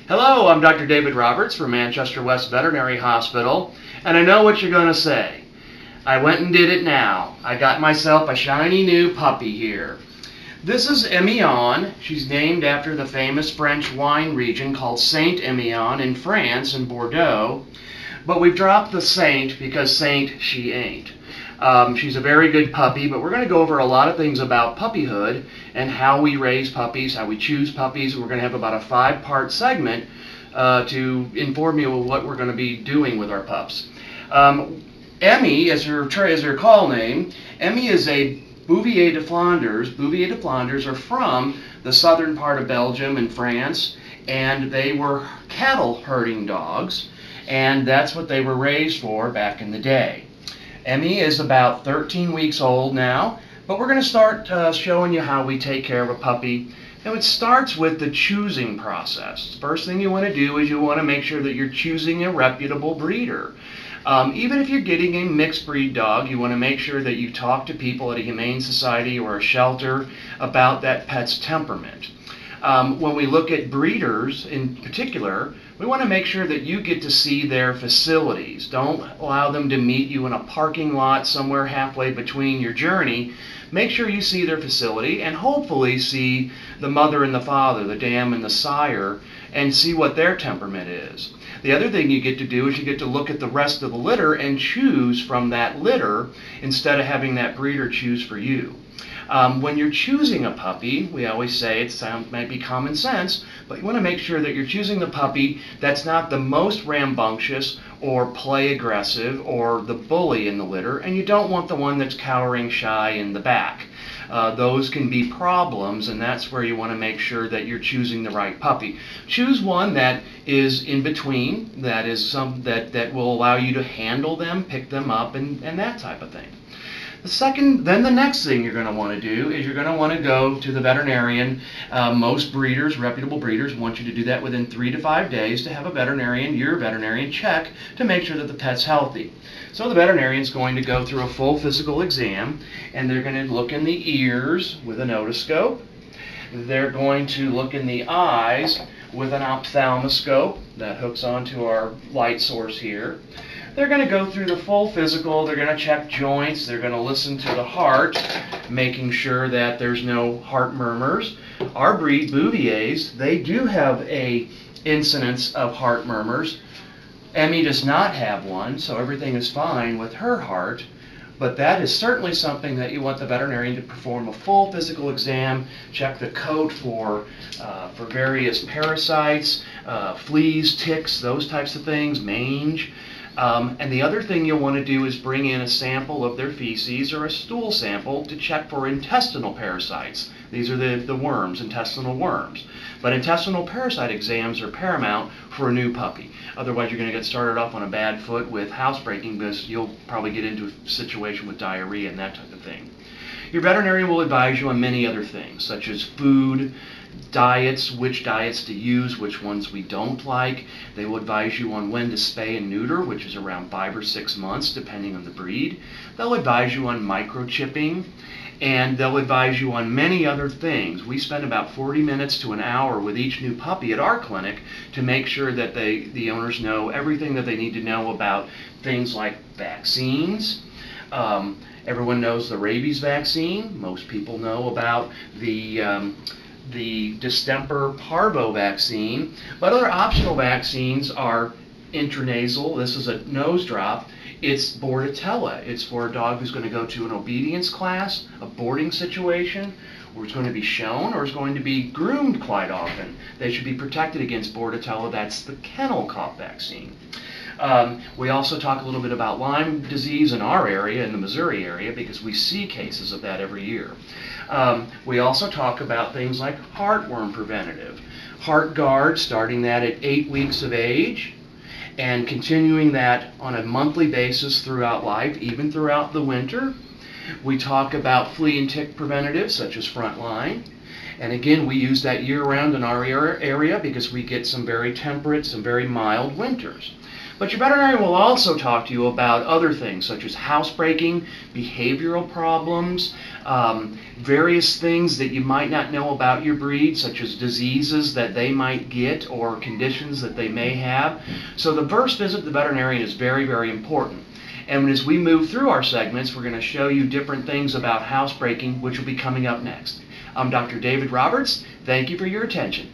Hello, I'm Dr. David Roberts from Manchester West Veterinary Hospital, and I know what you're going to say. I went and did it now. I got myself a shiny new puppy here. This is Emilienne. She's named after the famous French wine region called Saint-Emilion in France, in Bordeaux. But we've dropped the Saint because Saint she ain't. She's a very good puppy, but we're going to go over a lot of things about puppyhood and how we raise puppies, how we choose puppies. We're going to have about a 5-part segment to inform you of what we're going to be doing with our pups. Emmy is her call name. Emmy is a Bouvier de Flanders. Bouvier de Flanders are from the southern part of Belgium and France, and they were cattle herding dogs, and that's what they were raised for back in the day. Emmy is about 13 weeks old now, but we're going to start showing you how we take care of a puppy. Now it starts with the choosing process. First thing you want to do is you want to make sure that you're choosing a reputable breeder. Even if you're getting a mixed breed dog, you want to make sure that you talk to people at a humane society or a shelter about that pet's temperament. When we look at breeders in particular, we want to make sure that you get to see their facilities. Don't allow them to meet you in a parking lot somewhere halfway between your journey. Make sure you see their facility and hopefully see the mother and the father, the dam and the sire, and see what their temperament is. The other thing you get to do is you get to look at the rest of the litter and choose from that litter instead of having that breeder choose for you. When you're choosing a puppy, we always say it might be common sense, but you want to make sure that you're choosing the puppy that's not the most rambunctious or play aggressive or the bully in the litter, and you don't want the one that's cowering shy in the back. Those can be problems, and that's where you want to make sure that you're choosing the right puppy. Choose one that is in between, that is that will allow you to handle them, pick them up, and that type of thing. Then the next thing you're going to want to do is you're going to want to go to the veterinarian. Most breeders, reputable breeders, want you to do that within 3 to 5 days to have your veterinarian check to make sure that the pet's healthy. So the veterinarian is going to go through a full physical exam, and they're going to look in the ears with an otoscope. They're going to look in the eyes with an ophthalmoscope that hooks onto our light source here. They're going to go through the full physical. They're going to check joints. They're going to listen to the heart, making sure that there's no heart murmurs. Our breed, Bouviers, they do have a incidence of heart murmurs. Emmy does not have one, so everything is fine with her heart. But that is certainly something that you want the veterinarian to perform a full physical exam, check the coat for various parasites, fleas, ticks, those types of things, mange. And the other thing you'll want to do is bring in a sample of their feces or a stool sample to check for intestinal parasites. These are the worms, intestinal worms. But intestinal parasite exams are paramount for a new puppy. Otherwise, you're going to get started off on a bad foot with housebreaking because you'll probably get into a situation with diarrhea and that type of thing. Your veterinarian will advise you on many other things, such as food, diets, which diets to use, which ones we don't like. They will advise you on when to spay and neuter, which is around 5 or 6 months, depending on the breed. They'll advise you on microchipping, and they'll advise you on many other things. We spend about 40 minutes to an hour with each new puppy at our clinic to make sure that the owners know everything that they need to know about things like vaccines. Everyone knows the rabies vaccine. Most people know about the distemper parvo vaccine, but other optional vaccines are intranasal. This is a nose drop. It's Bordetella. It's for a dog who's going to go to an obedience class, a boarding situation, or is going to be shown, or is going to be groomed quite often. They should be protected against Bordetella. That's the kennel cough vaccine. We also talk a little bit about Lyme disease in our area, in the Missouri area, because we see cases of that every year. We also talk about things like heartworm preventative. HeartGuard, starting that at 8 weeks of age, and continuing that on a monthly basis throughout life, even throughout the winter. We talk about flea and tick preventative, such as Frontline. And again, we use that year-round in our area because we get some very temperate, some very mild winters. But your veterinarian will also talk to you about other things such as housebreaking, behavioral problems, various things that you might not know about your breed, such as diseases that they might get or conditions that they may have. So the first visit to the veterinarian is very, very important. And as we move through our segments, we're going to show you different things about housebreaking, which will be coming up next. I'm Dr. David Roberts. Thank you for your attention.